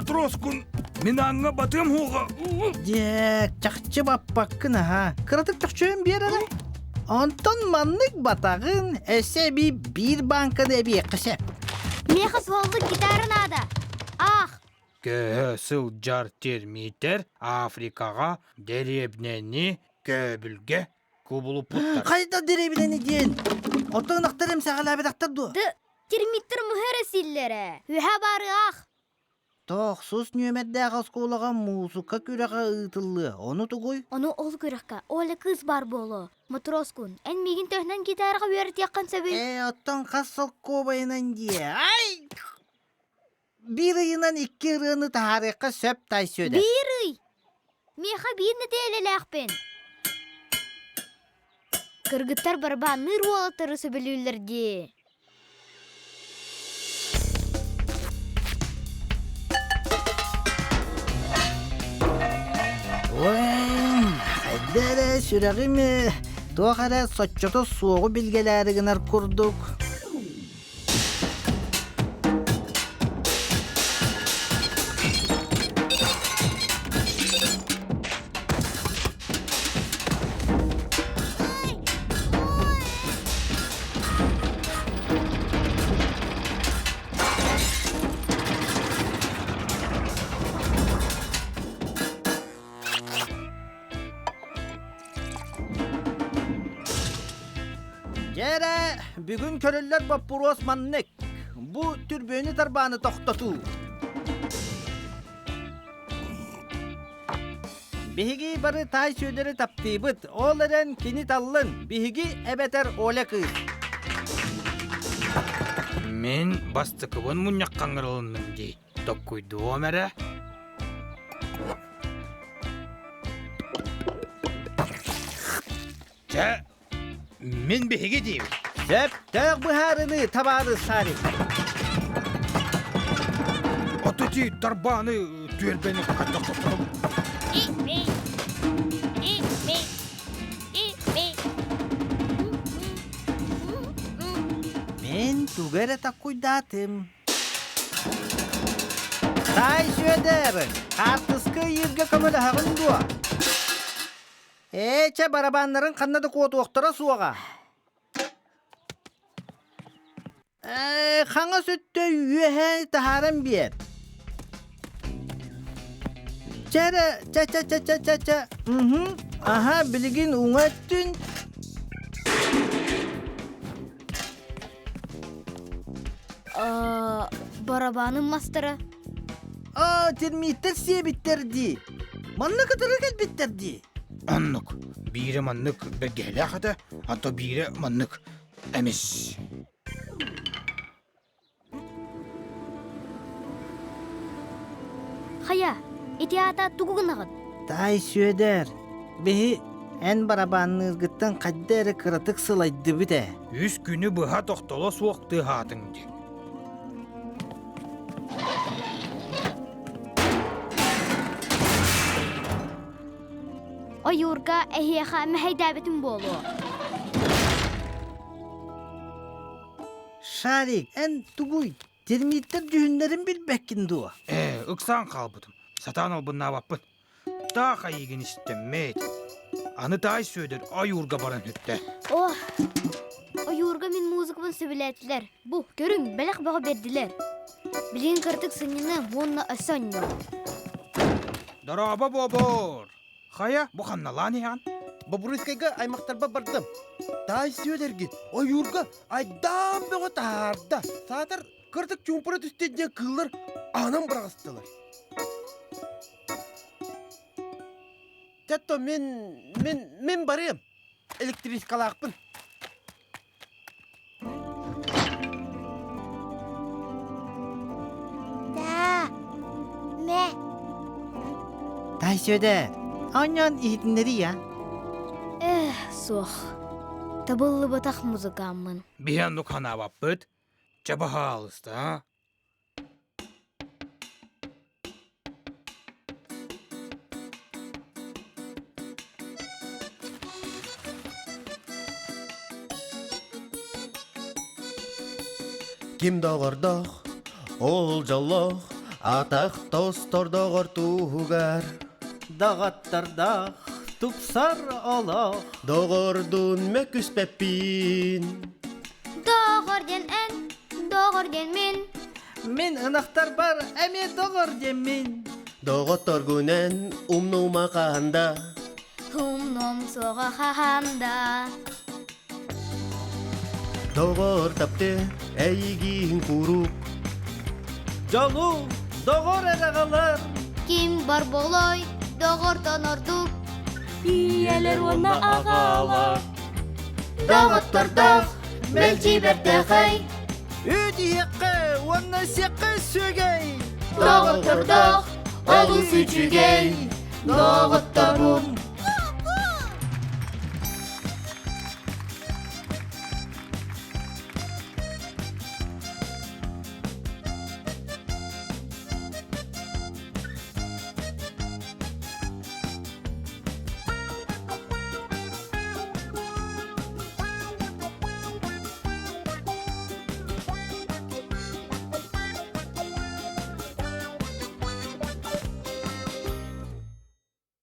Матроскун, мен аңа батым хуға. Дек, чақчы баппаққын аға. Қыратық тұқчуын береді. Онтон маннык батағын әсе бір банкын әбе қысеп. Мехас волды гитарын ада. Ах, Көсіл жар термитер Африкаға деребнені көбілге көбілі пұттар. Қайда деребінені дейін? Отың нақтарым сағала бедақтар ду. термиттер мұхәрі силлері. Үхә бары ах. Тоқсыз нөмәдді ағасқолаға музыка күріға ұйтылы. Оны тұғой? Оны ол күріққа, олы кыз бар болу. Матроскун, ән мегін төхнен гитарға өрет яққан сәбі. Оттан қасыл көбайынан де. Ай! Bir ıyынан iki ırığını tarihқа söp tay söyle. Bir ый. Меха бирні тәлеләқпен. Кыргыттар барбанны руалатары сөбілілерде. Ой, қайдары сүрәғіме. Тоқара сотчоты соғы білгелері гынар күрдік. Jere, bugün körüller Bappur Osmanlık. Bu türbünü tarbanı toktatu. Bihigi barı tay söyleri taptibıt. Oğların kini tallın. Bihigi ebeter ole kız. Мен бастықыбын мұнyak қаңырылының дей. Токкойду омәрі. Мен беге дейім. Söp, tök buharını tabarı sarı. Отыти тарбаны түрбені қайта қоқырым. Ben tugere takuydatım. Tay söder. Artıskı yirge kömülü hağın dua. Eçe barabanların kannadı koğutu oktara suağa. Қаңа сөтті үйе тахарым бер. Чәрі, ча. Аха, білген оңаттын. Барабанын мастыры. Термиттер себеттерді. Манна кытыры кәлбеттерді. Аннык. Бире маннык бергелі ақыды, ато бире маннык әмес. Хая, итиата тугугынағын. Тай сөдер. Бехи ән барабанны ызгыттан қаддәрі кыратық сылайды біде. Үс күні бұға тоқтолы суақты хатыңды. O yurga ehiyəxa məhəydəbətin bolu. Şarik, ән тугуй. Термиттер жүхінлерін білбәккін дуа. Ықсан қалбыдым. Сатан албынна баппын. Тақа еген істемейд. Аны тай сөйдер, ай урга баран өтті. O yurga min muzikabın söbülettiler. Bu, görün, bələk bağa berdiler. Bilin kırtık sınını, onunla asanyo. Дараба бобор. Хая, bu қаннала неған? Бабурыскайга аймақтарба бардым. Тай сөйлерге, ойурга айдан бөгі таарда. Сатыр кырдык чумпыры түстенде кыллар анам бұрағыстылар. Тәтто, мен барым. Электрискалақпын. Тай сөдер. Анyan ihtinleri ya. Соқ. Табылы батақ музыкамын. Биянну қана баппыд. Жабаға алысты, а? Ким дағырдақ, ол жаллақ, Атақ тостор доғыр туғар. Дағаттарда тупсар олақ. Доғырдун мөкүс пәппин. Doğur den en, doğur den min. Мен ынақтар бар, әме доғыр демен. Доғыттор күнен умнума қанда. Humnum soğa hahanda. Доғыр тапты әйгин құруп. Жолу доғыр әрағалар. Kim bar boloy, doğur tonorduk. Biyeler ona ağalar. Doğuttur doğ, melciberte hay. Өді еқі, оны сеқі сөгей. Doğuttur doğ, olun süçügey. Doğutturun,